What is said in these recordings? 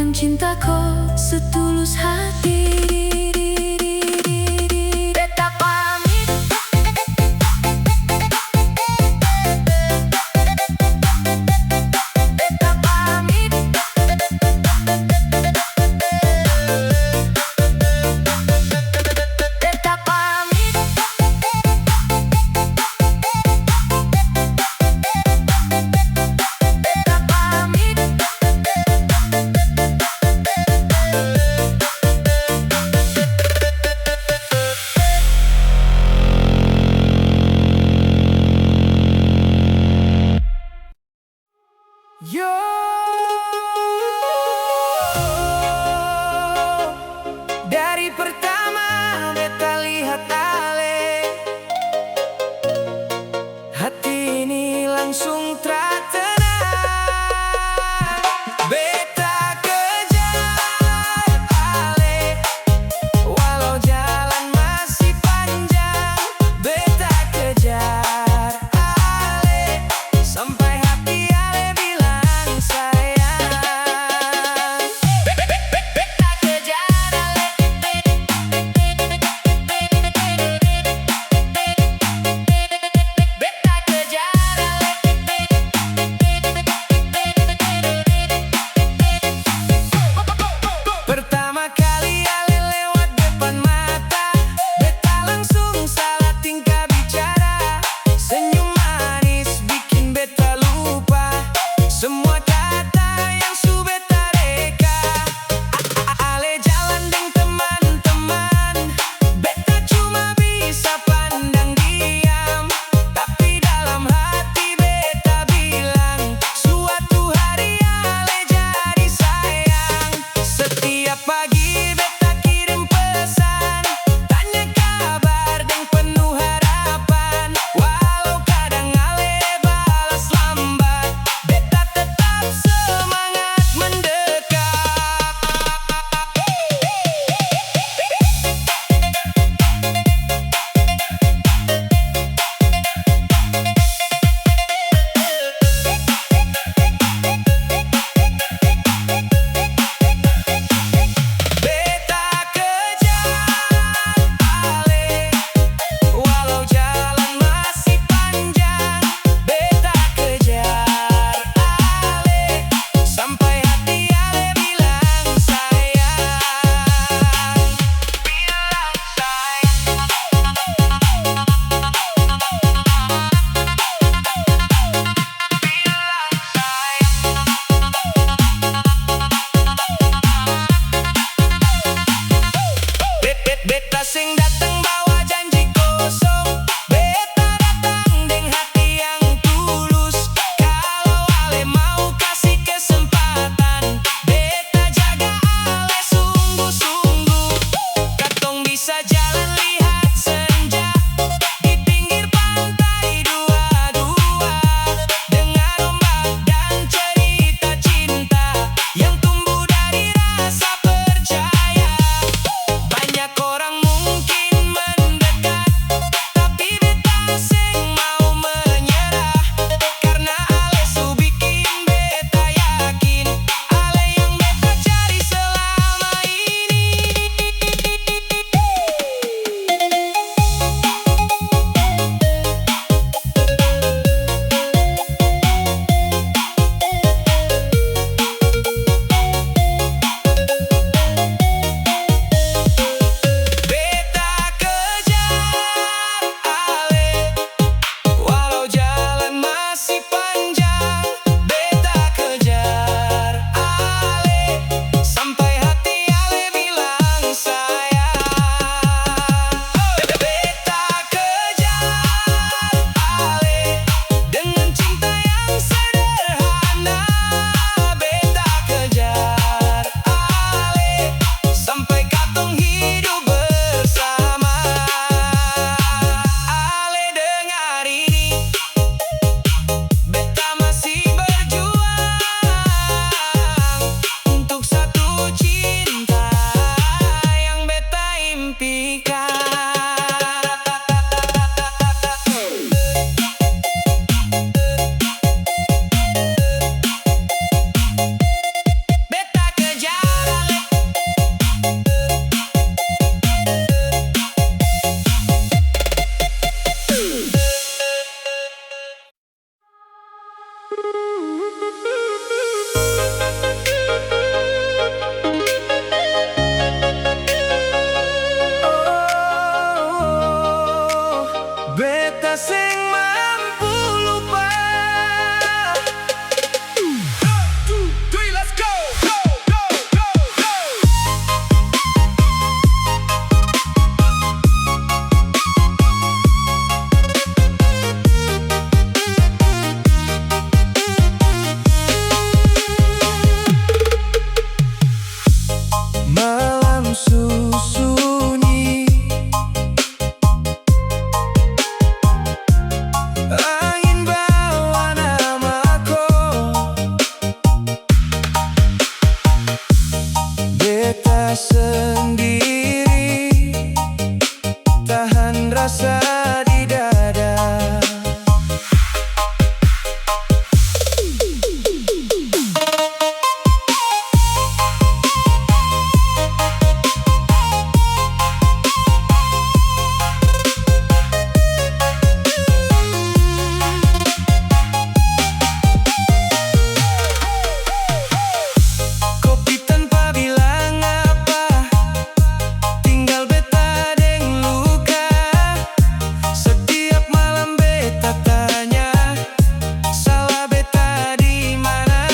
dengan cintaku setulus hati. Beta pamit, beta pamit, beta pamit, beta pamit. beta sing mampu lupa. Let's go, go, go, go, go. Malam sunyi, angin bawa namaku. Beta sendiri, tahan rasa di dada. Kopi tanpa bilang apa, tinggal beta deng luka. Setiap malam beta tanya, salah beta di mana?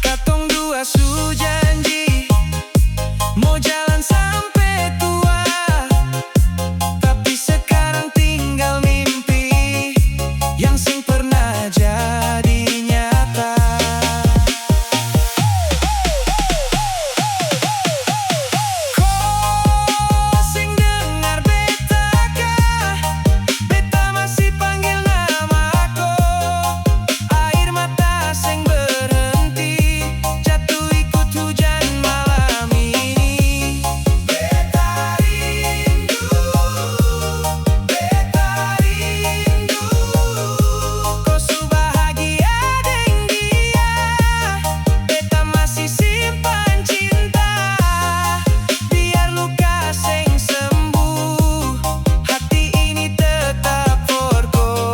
Katong dua su janji, mau jalan sampai tua. Tapi sekarang tinggal mimpi yang sing pernah jadi nyata. Kau sing dengar beta kah? Beta masih panggil namaku. Air mata sing berhenti jatuh ikut hujan malam ini. Beta rindu, kau su bahagia deng dia. Beta masih simpan cinta, biar luka seng sembuh, hati ini tetap for kau.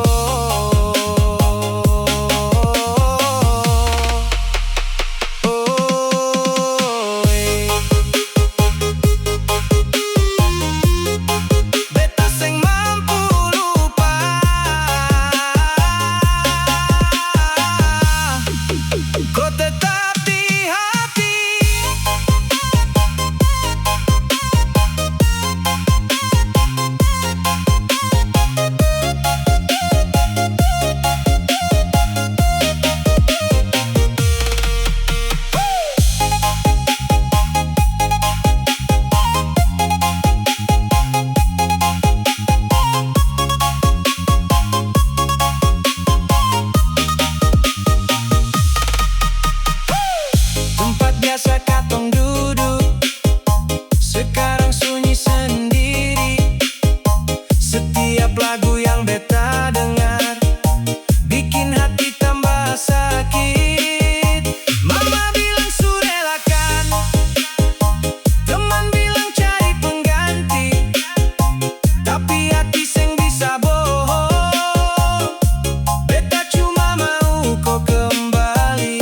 Beta seng mampu lupa. Kau tetap di hati. Tempat biasa katong duduk, sekarang sunyi sendiri. Setiap lagu yang beta dengar bikin hati tambah sakit. Mama bilang surelakan, teman bilang cari pengganti, tapi hati seng bisa bohong. Beta cuma mau kau kembali.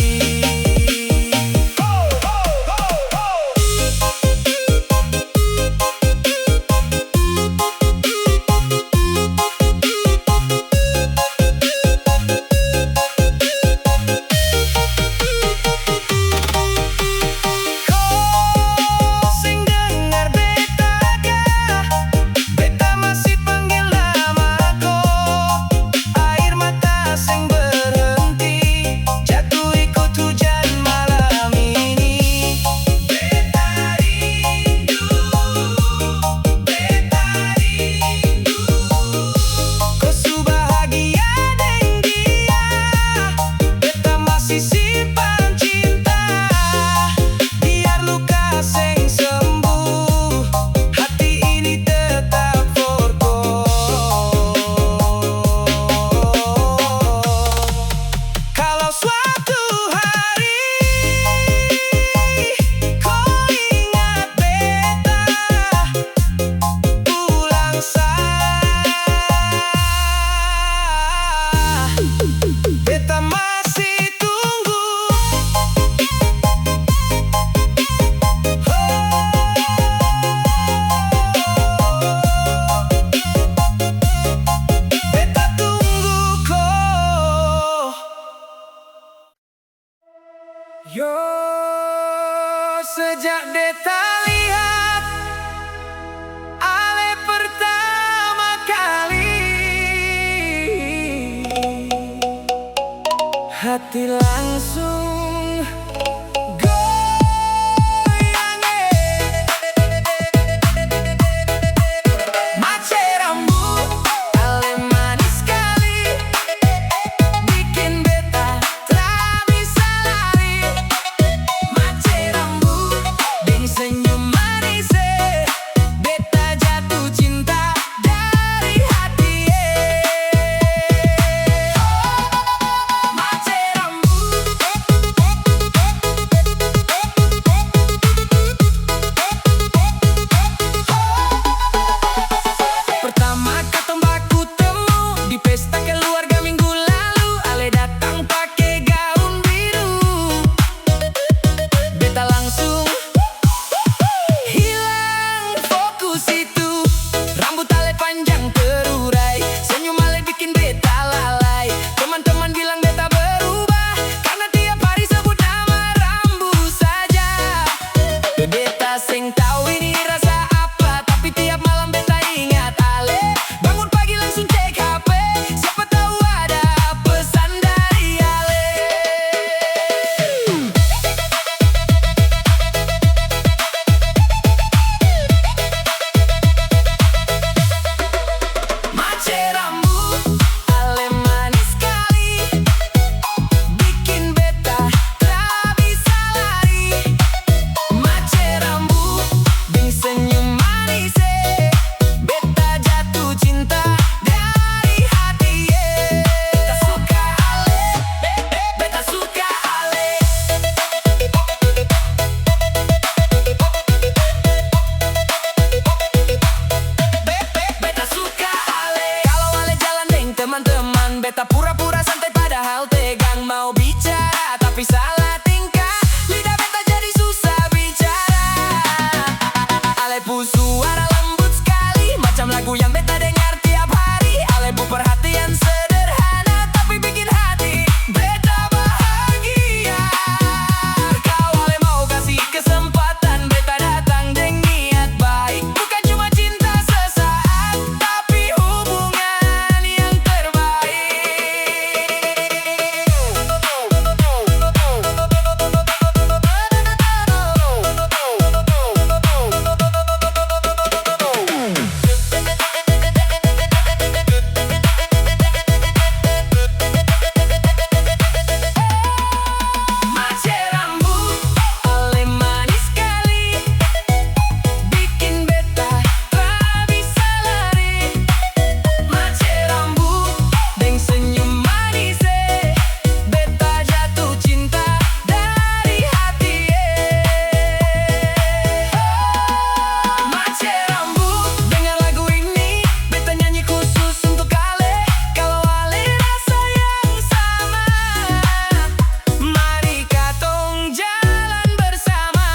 hati langsung goyang. Mace rambut, ale manis sekali, bikin beta tak bisa lari. Mace rambut, deng senyum manis, beta jatuh cinta dari hati. Mace rambut, pertama katong baku temu di pesta keluarga minggu lalu. Ale datang pake gaun biru, beta langsung hilang fokus itu. Rambut ale panjang terurai, senyum ale bikin beta lalai. Teman-teman bilang beta berubah karena tiap hari sebut nama rambut saja. Beta seng tahu ini rasa apa, tapi tiap malam beta ingat ale. Bangun pagi langsung cek HP, siapa tahu ada pesan dari ale. Mace rambut, ale manis sekali, bikin beta tak bisa lari. Mace rambut, deng senyum manis, beta jatuh cinta dari hati. Beta suka ale, beta suka ale. Beta suka ale. Kalau ale jalan deng teman-teman, beta pura-pura santai padahal tegang. Mau bicara tapi salah tingkah, lidah beta jadi susah bicara. Ale pu suara lembut sekali, macam lagu yang beta dengar tiap hari. Ale pu perhatian sederhana, tapi bikin hati beta bahagia. Kau ale mau kasih kesempatan, beta datang deng niat baik. Bukan cuma cinta sesaat, tapi hubungan yang terbaik. Mace rambut, ale manis sekali, bikin beta tak bisa lari. Mace rambut, deng senyum manis, beta jatuh cinta dari hati. Mace rambut, dengar lagu ini, beta nyanyi khusus untuk ale. Kalau ale rasa yang sama, mari katong jalan bersama.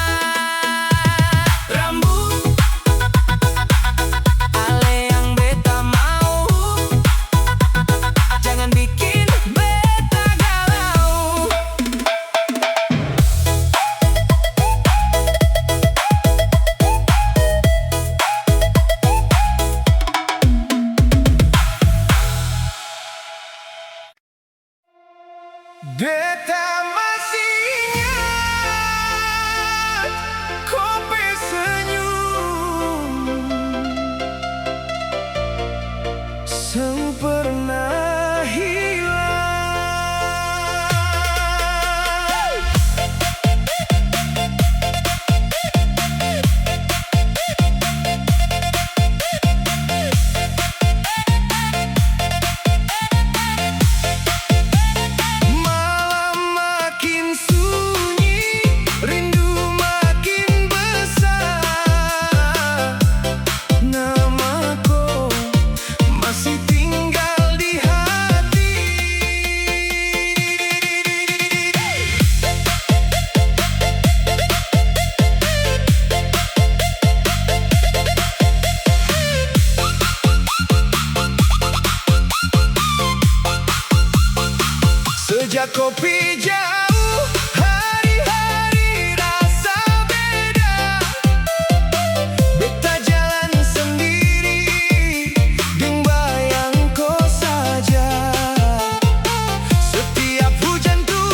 Rambut, ale yang beta mau, jangan bikin beta galau. Beta masih ingat kopi senyum sempurna hilang. Malam makin sunyi, rindu makin besar. Namaku masih tinggal di hati. Sejak kopi jauh, hari-hari rasa beda. Beta jalan sendiri, deng bayang kau saja. Setiap hujan turun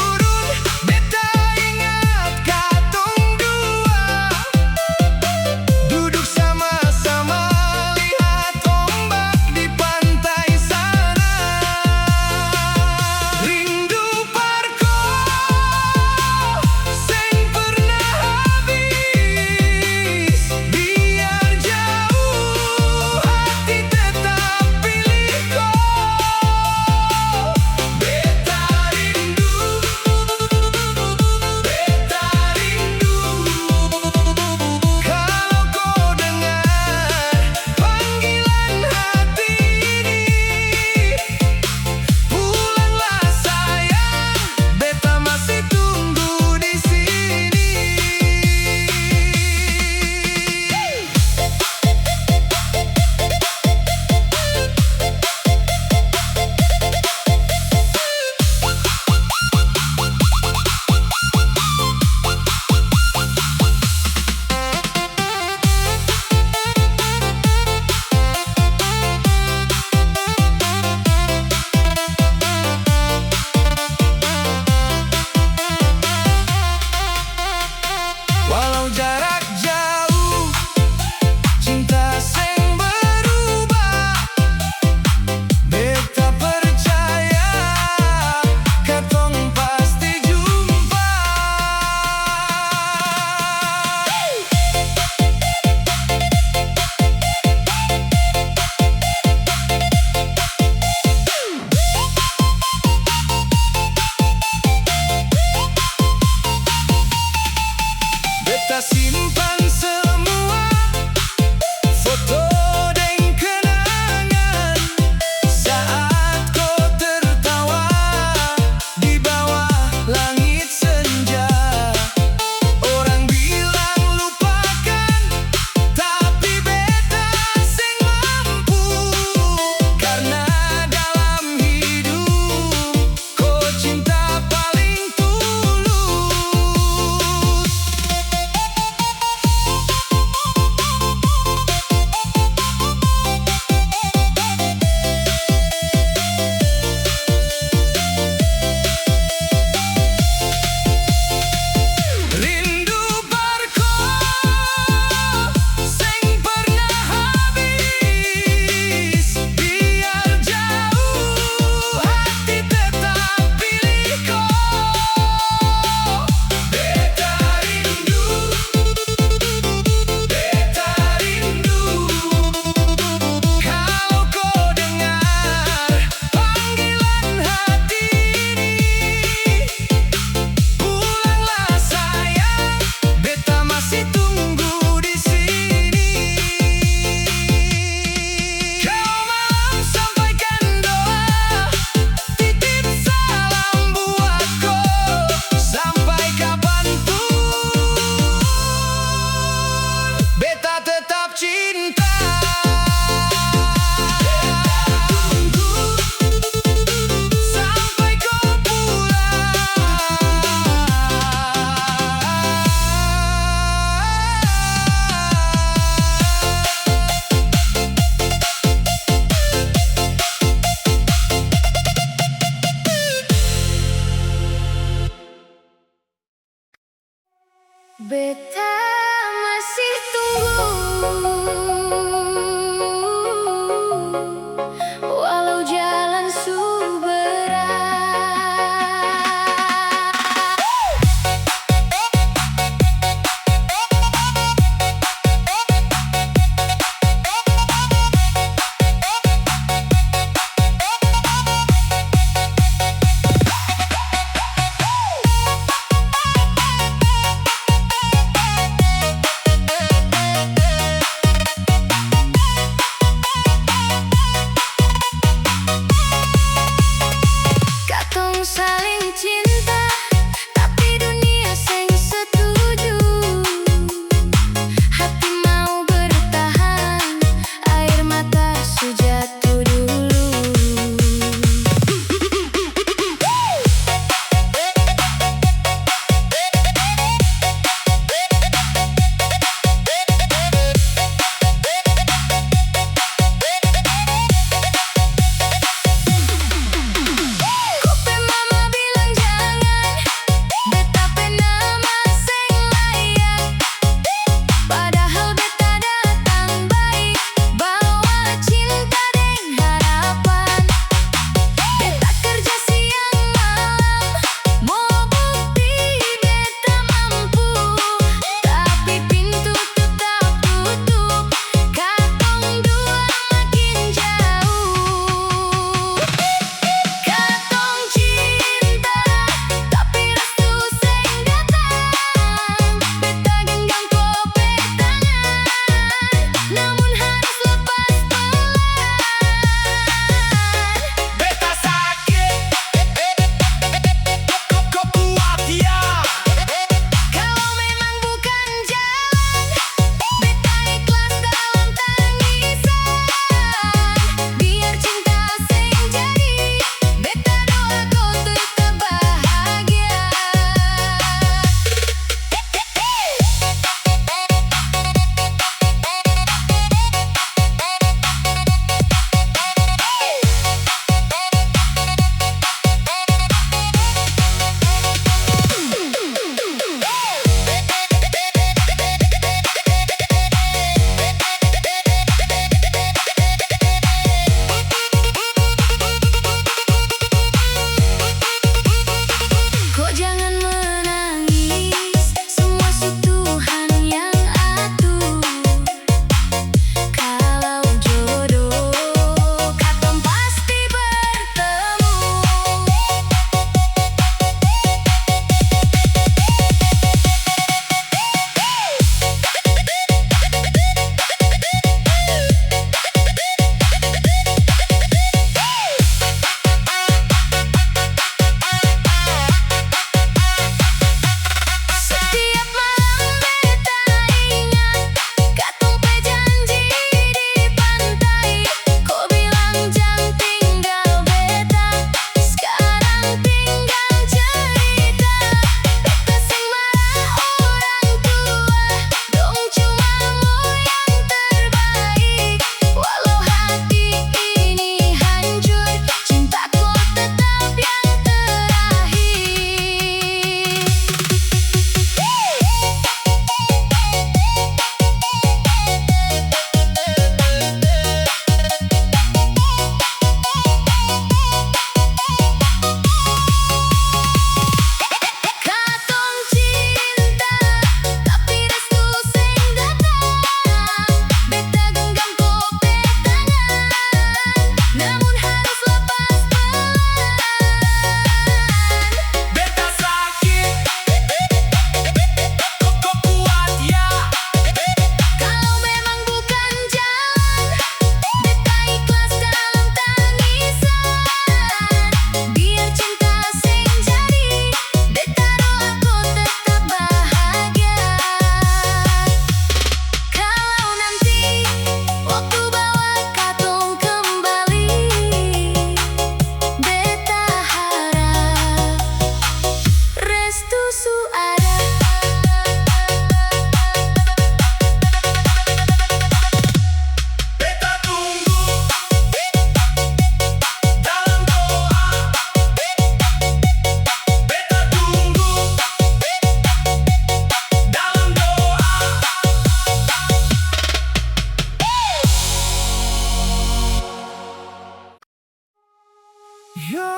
Yo,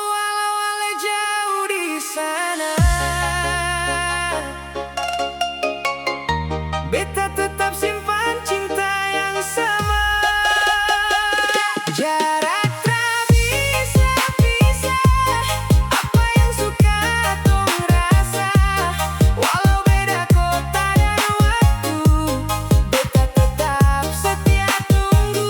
walau ale jauh di sana, beta tetap simpan cinta yang sama. Jarak tak bisa pisah apa yang suka tong rasa, walau beda kota dan waktu, beta tetap setia tunggu.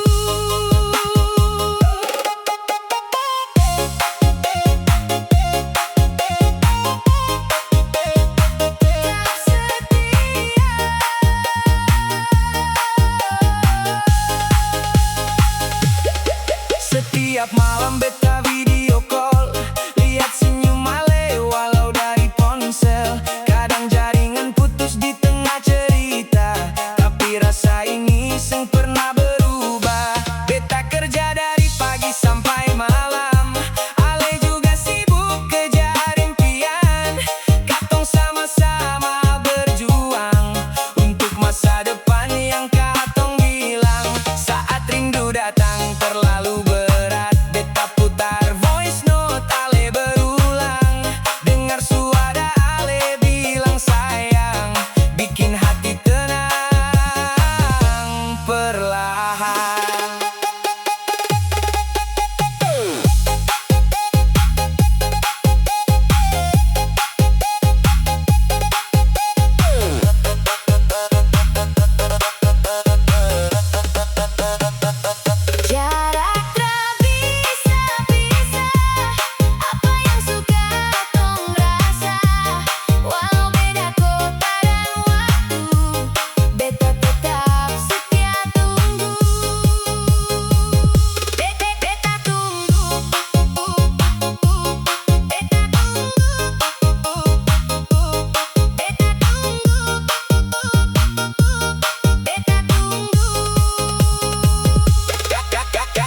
Setiap malam beta video call, lihat senyum ale walau dari ponsel. Kadang jaringan putus di tengah cerita, tapi rasa ini seng pernah berubah. Beta kerja dari pagi sampai malam, ale juga sibuk kejar impian. Katong sama-sama berjuang untuk masa depan yang katong bilang. Saat rindu datang terlalu berat, beta putar voice note ale berulang. Dengar suara ale bilang sayang, bikin hati tenang perlahan. Jarak tak bisa pisah apa yang suka tong rasa, walau beda kota dan waktu, beta tetap setia tunggu. Beta tunggu, beta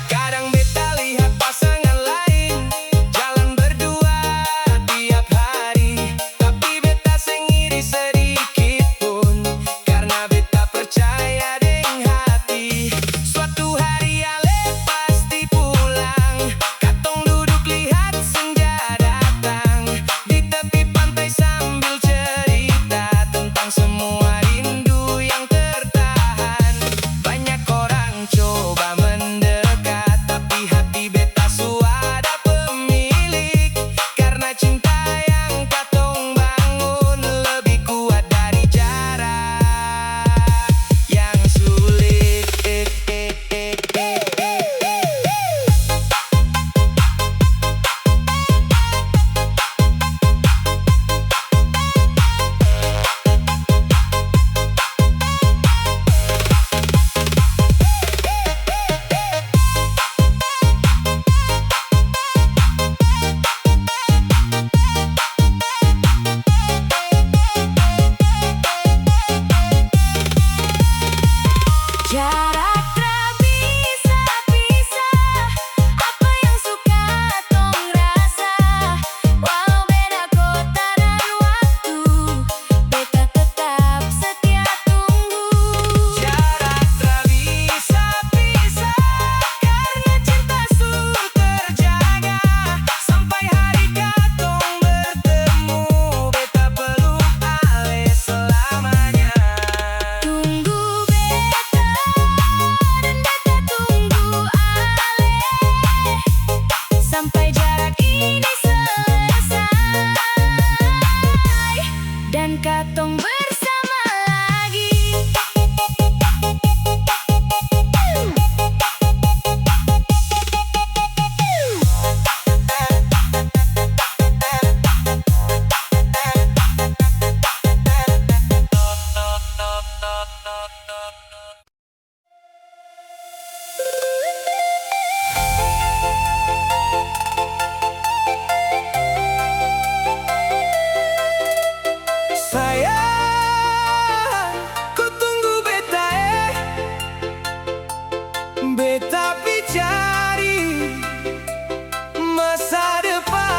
Kadang beta lihat pasangan lain jalan berdua tiap hari, tapi beta seng iri sedikit pun, karena beta percaya deng hati. Suatu hari ale pasti pulang, katong duduk lihat senja datang di tepi pantai sambil cerita tentang semua rindu yang tertahan. Banyak orang coba mendekat, tapi hati beta suada pemilik, karena cinta yang katong bangun lebih kuat dari jarak yang sulit. Jarak tak bisa pisah apa yang suka tong rasa, walau beda kota dan waktu, beta tetap setia tunggu. Jarak tak bisa pisah karena cinta selalu terjaga sampai hari katong bertemu. Beta peluk ale selamanya. Tunggu beta dan beta tunggu ale sampai jarak ini selesai dan katong bersama lagi. Sayang, ku tunggu beta beta cari masa depan.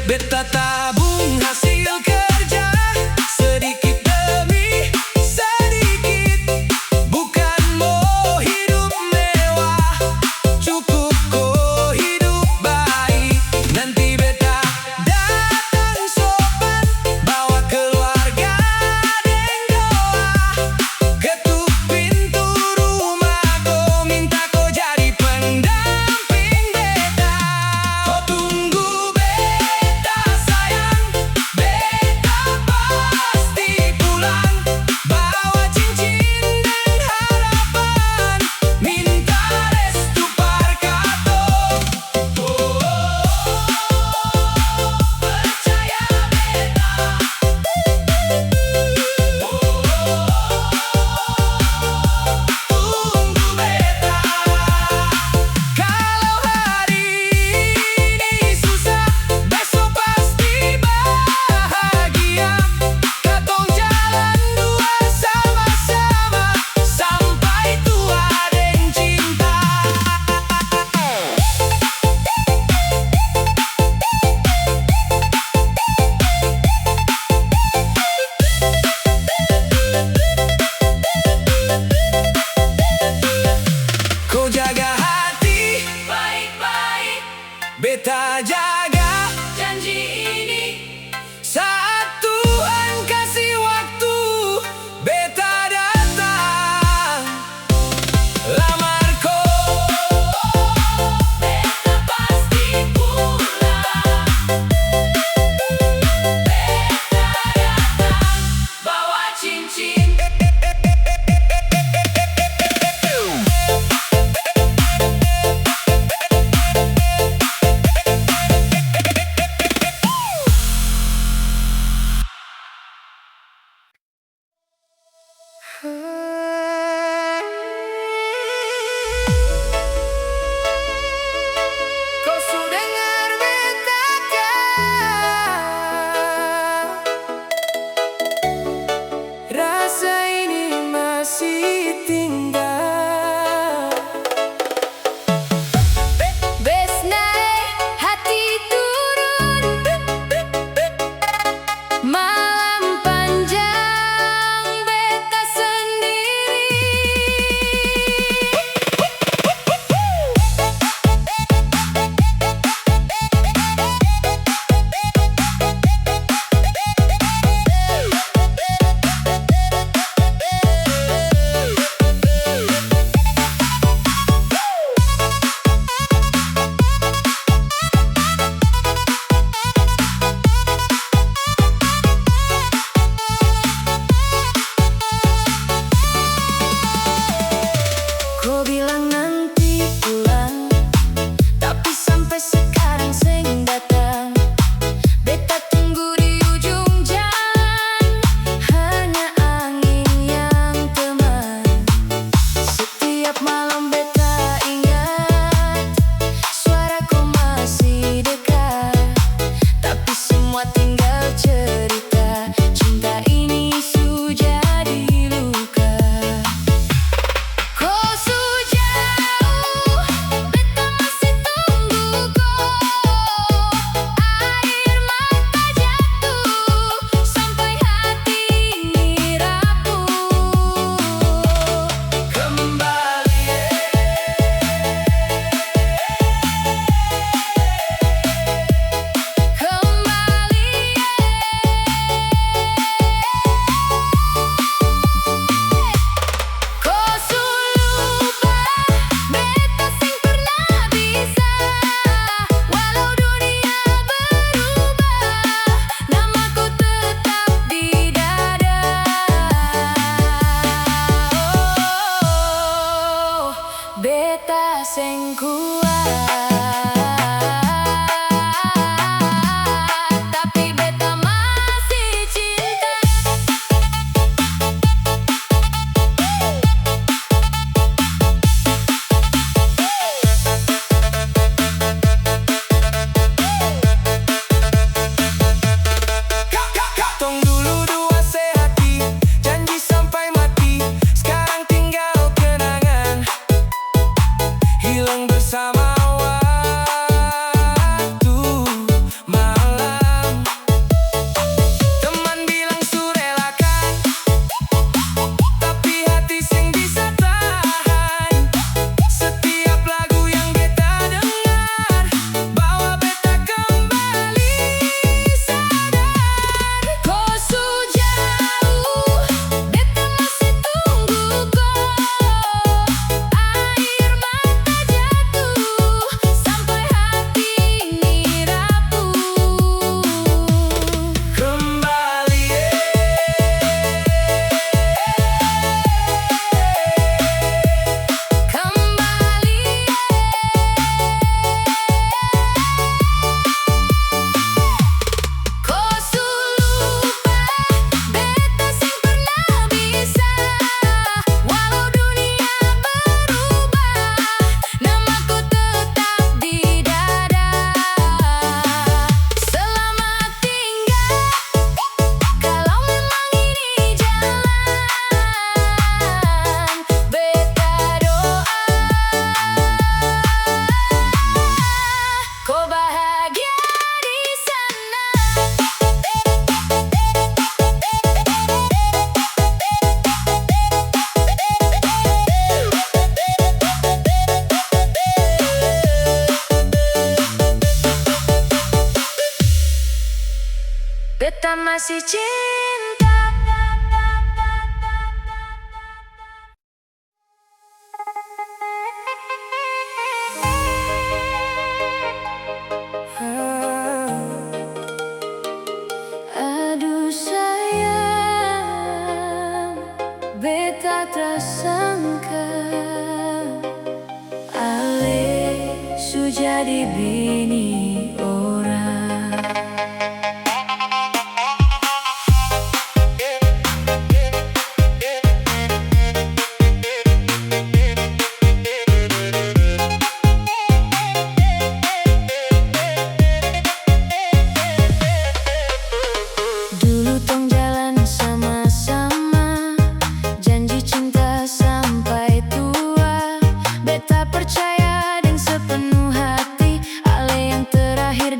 Beta tabung hasil kerja sedikit demi sedikit. Bukan mau hidup mewah, cukup kok hidup baik. Nanti beta datang sopan, bawa keluarga deng doa. Ketuk pintu rumah ko, minta ko jadi pendamping beta. Ko tunggu beta sayang, beta pasti pulang. Bawa cincin dan harapan, minta restu parkato. Percaya beta. Tunggu beta. Kalau hari ini susah, besok pasti bahagia. Katong jalan dua sama-sama, sampai tua deng cinta. Kau jaga hati baik-baik, beta jaga janji ini. Saat Tuhan kasih waktu, beta datang lamar kau. Beta pasti pulang. Beta datang bawa cincin. beta masih cinta. Aduh sayang, beta tak sangka Ale su jadi bini orang. Dulu tong jalan sama-sama, janji cinta sampai tua. Beta percaya dengan sepenuh hati, Ale yang terakhir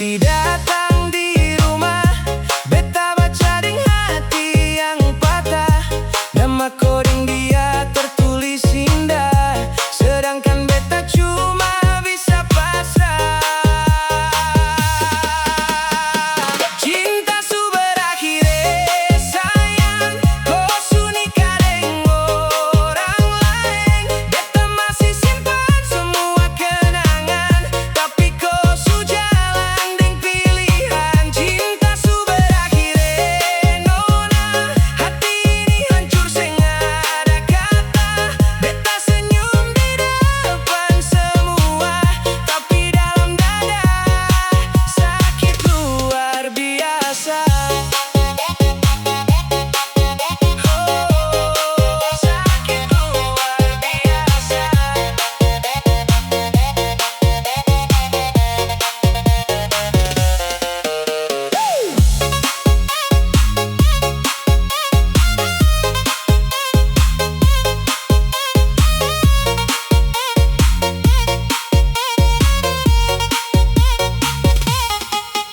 Nanti datang di rumah, beta baca deng hati yang patah. Nama koding dia tertulis indah, sedangkan beta cuma bisa pasrah. Cinta su berakhir, sayang, kau su nikah deng orang lain. Beta masih simpan semua kenangan, tapi kau su jalan deng pilihan. Cinta su berakhir, nona, hati ini hancur seng ada kata. Beta senyum di depan semua, tapi dalam dada sakit luar biasa. Sakit luar biasa.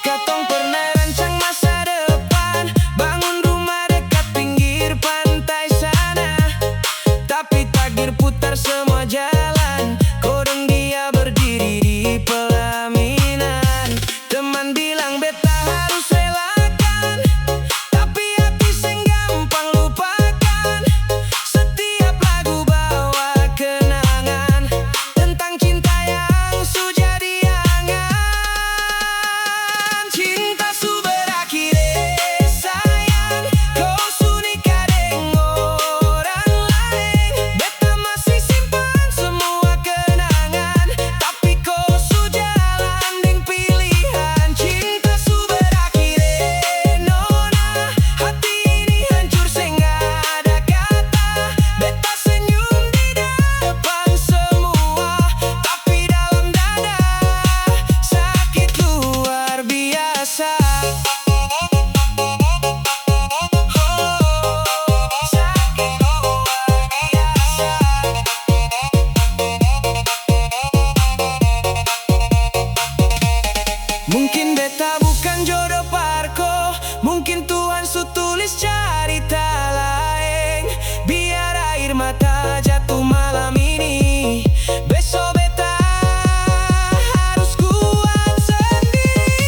Katong pernah rancang masa depan, bangun rumah dekat pinggir pantai sana. Tapi takdir putar semua jalan, kodong dia berdiri di pelaminan. Teman bilang beta harus relakan, tapi hati seng gampang lupakan. Setiap lagu bawa kenangan tentang cinta yang su jadi angan. Cinta su berakhir, sayang, kau su nikah deng orang lain. Beta masih simpan semua kenangan, tapi kau su jalan deng pilihan. Cinta su berakhir, nona, hati ini hancur seng ada kata. Beta senyum di depan semua, tapi dalam dada sakit luar biasa. Sakit luar biasa. Mungkin beta bukan jodoh parko, mungkin Tuhan su tulis cerita lain. Biar air mata jatuh malam ini, besok beta harus kuat sendiri.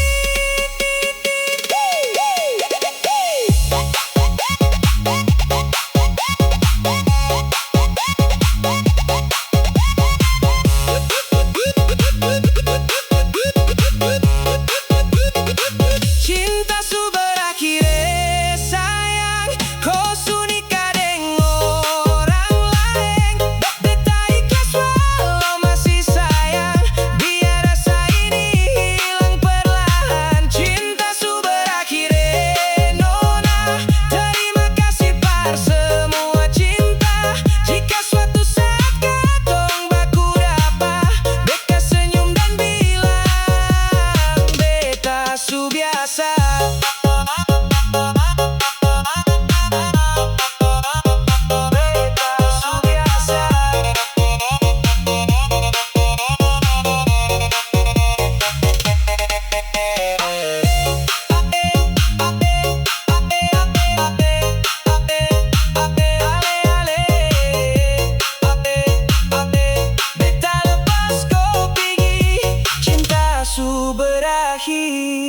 Cinta su berakhir, sayang, kau su nikah deng orang lain. Beta ikhlas walau masih sayang, biar rasa ini hilang perlahan. Cinta su berakhir, nona, terima kasih par semua cinta. Jika suatu saat katong baku dapa, beta senyum dan bilang beta su biasa. Beta su biasa. Beta lepas kau pergi, cinta su berakhir.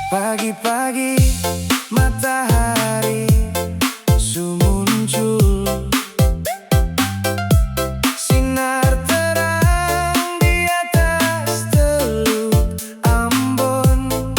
Pagi-pagi matahari su muncul, sinar terang di atas teluk Ambon.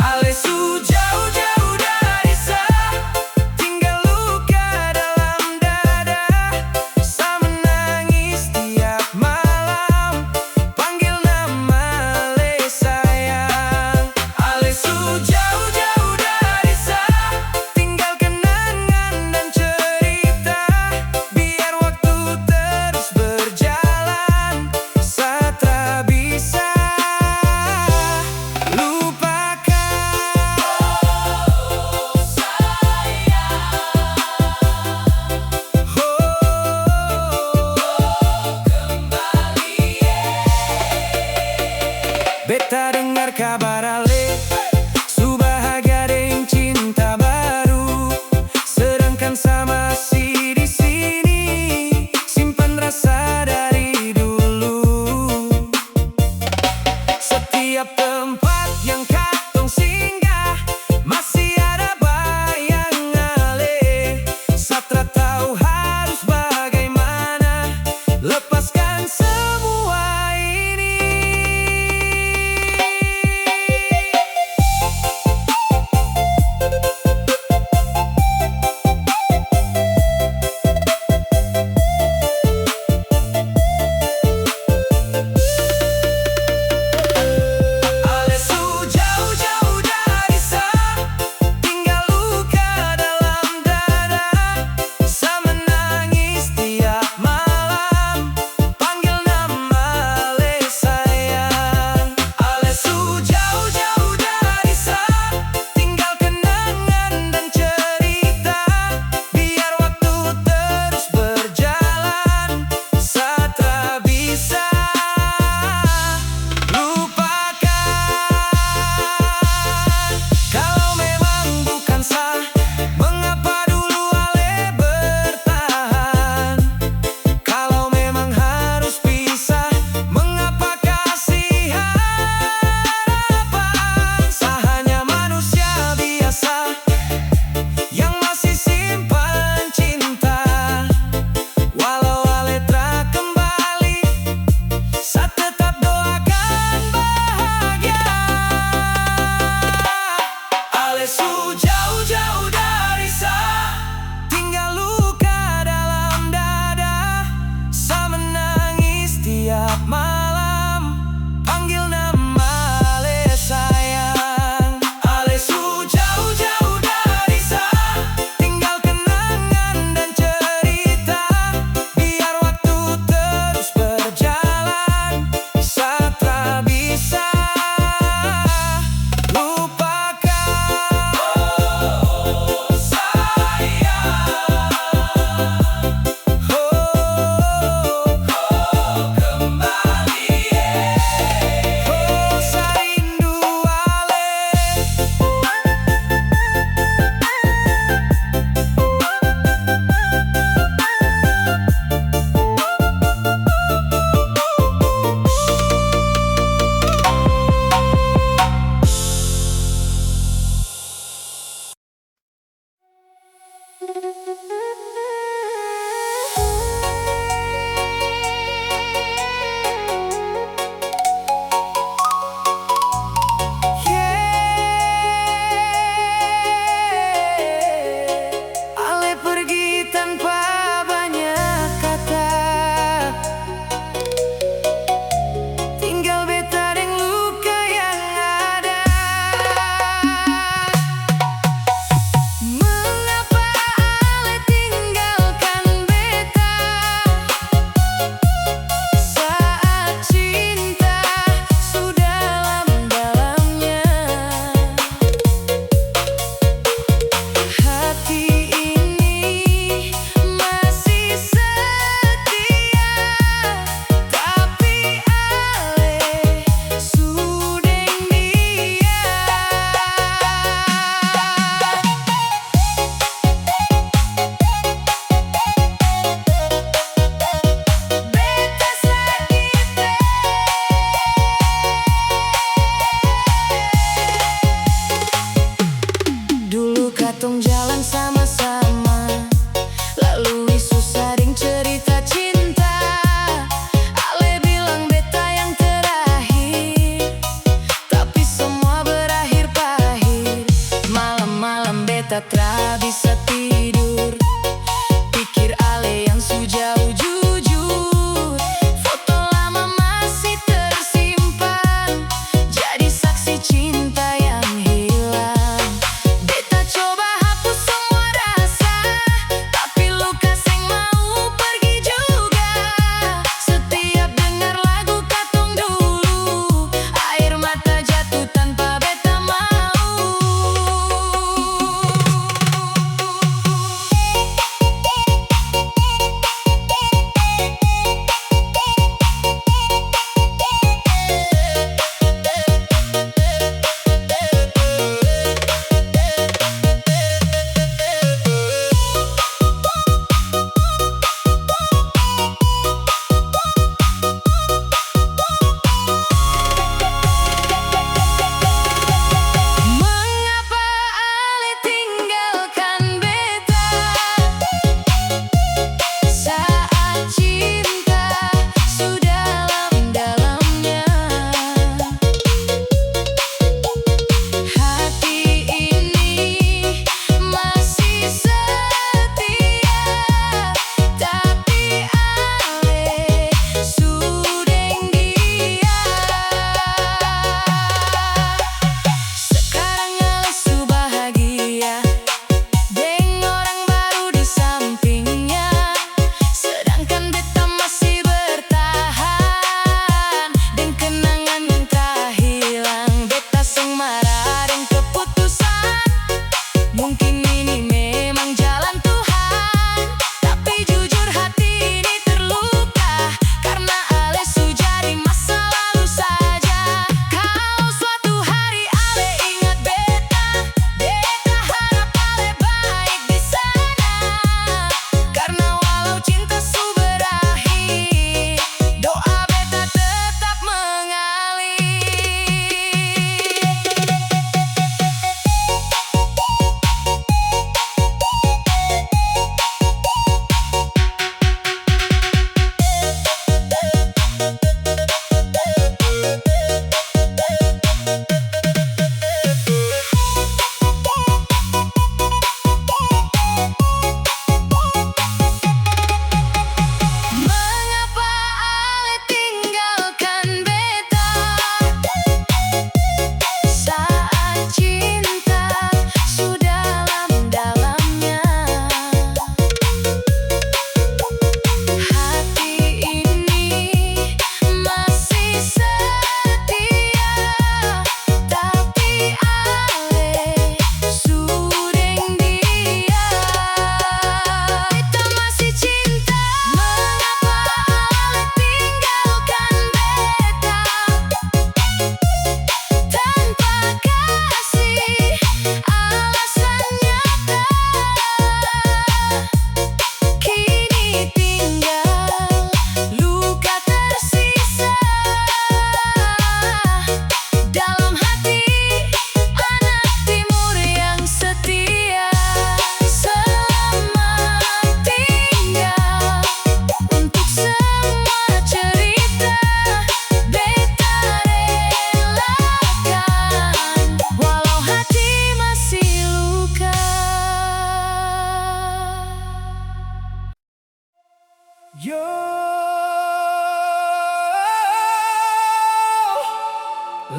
Ale su jauh-jauh dari sa, tinggal luka dalam dada. Sa menangis tiap malam, panggil nama Ale sayang. Ale su jauh-jauh dari sa, tinggal kenangan dan cerita. Biar waktu terus berjalan, sa tak bisa lupakan. Beta dengar kabar Ale su bahagia deng cinta baru, sedangkan sa masih di sini simpan rasa dari dulu. Setiap tempat yang katong singgah masih ada bayang Ale. Satra tahu harus bagaimana lepaskan semua ini. Ale su jauh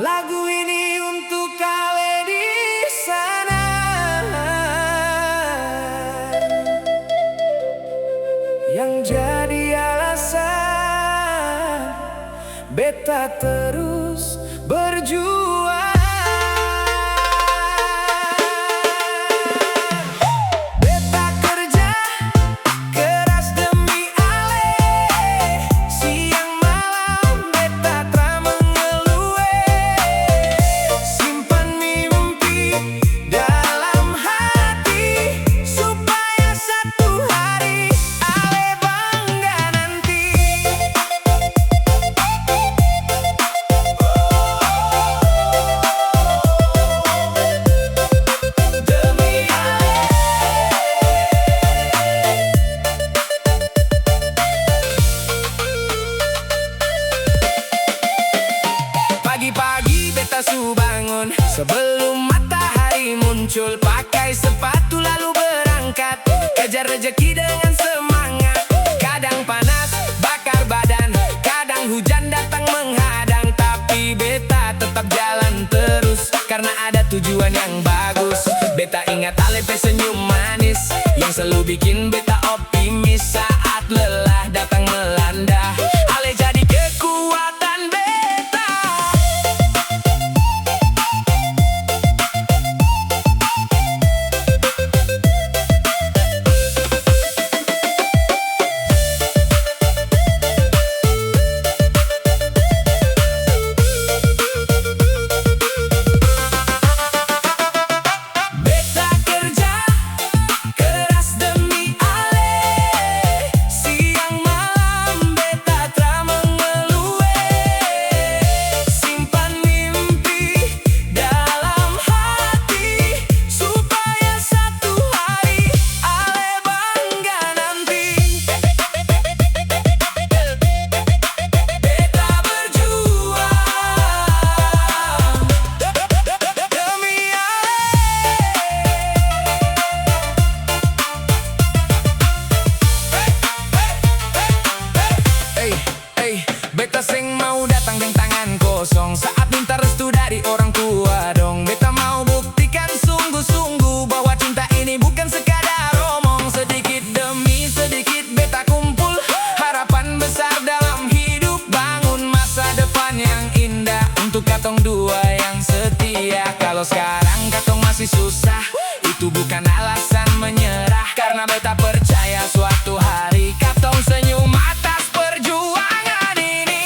Lagu ini untuk kalian di sana yang jadi alasan beta terus berjuang. Beta kerja keras demi ale, siang malam beta tra mengeluh, simpan mimpi dalam hati supaya satu hari ale bangga nanti. Demi ale. Pagi-pagi beta su bangun sebelum matahari muncul, pakai sepatu lalu berangkat kejar rejeki dengan semangat. Kadang panas bakar badan, kadang hujan datang menghadang, tapi beta tetap jalan terus karena ada tujuan yang bagus. Beta ingat ale pe senyum manis yang selalu bikin beta optimis saat lelah datang melanda. Ale jadi kekuatan beta. Beta kerja keras demi ale, siang malam beta tra mengeluh, simpan mimpi dalam hati supaya satu hari ale bangga nanti. Beta berjuang demi ale. Beta seng mau datang dengan tangan kosong saat minta restu dari orang tua dong. Beta mau buktikan sungguh-sungguh bahwa cinta ini bukan sekadar omong. Sedikit demi sedikit beta kumpul harapan besar dalam hidup, bangun masa depan yang indah untuk katong dua yang setia. Kalau sekarang katong masih susah, itu bukan alasan menyerah, karena beta percaya suatu hari katong senyum atas perjuangan ini.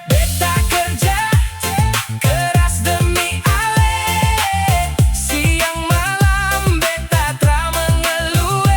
Beta kerja keras demi ale, siang malam beta tra mengeluh,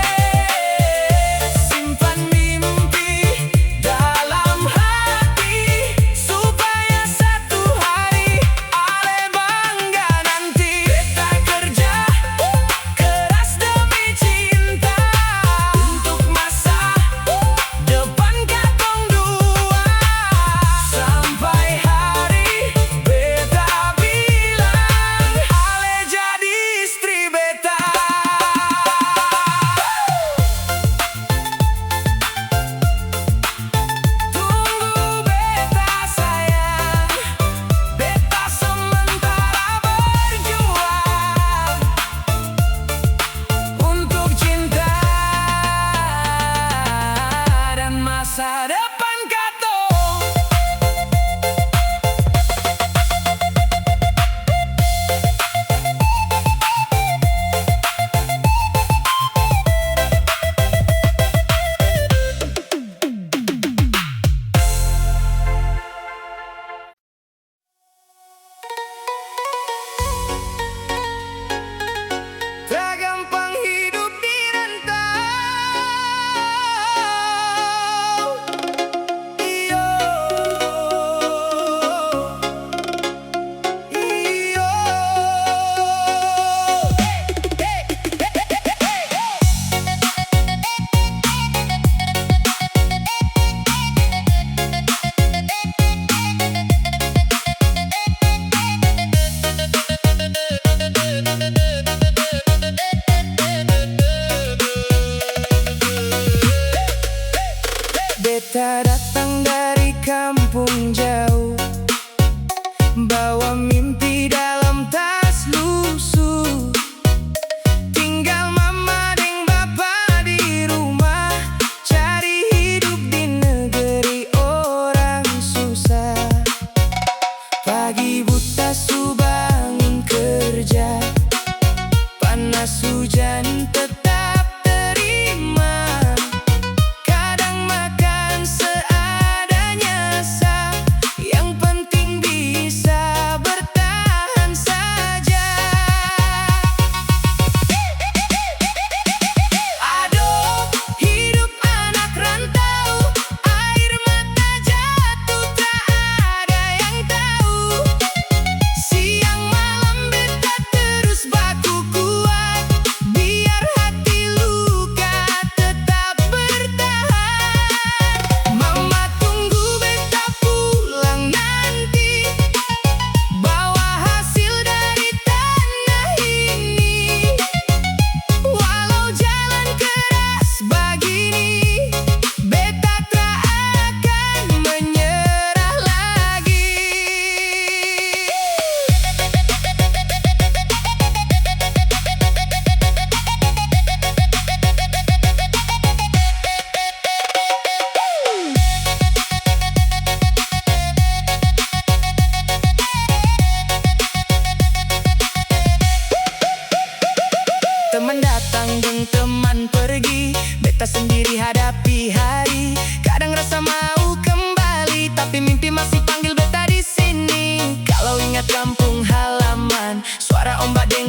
ombak deng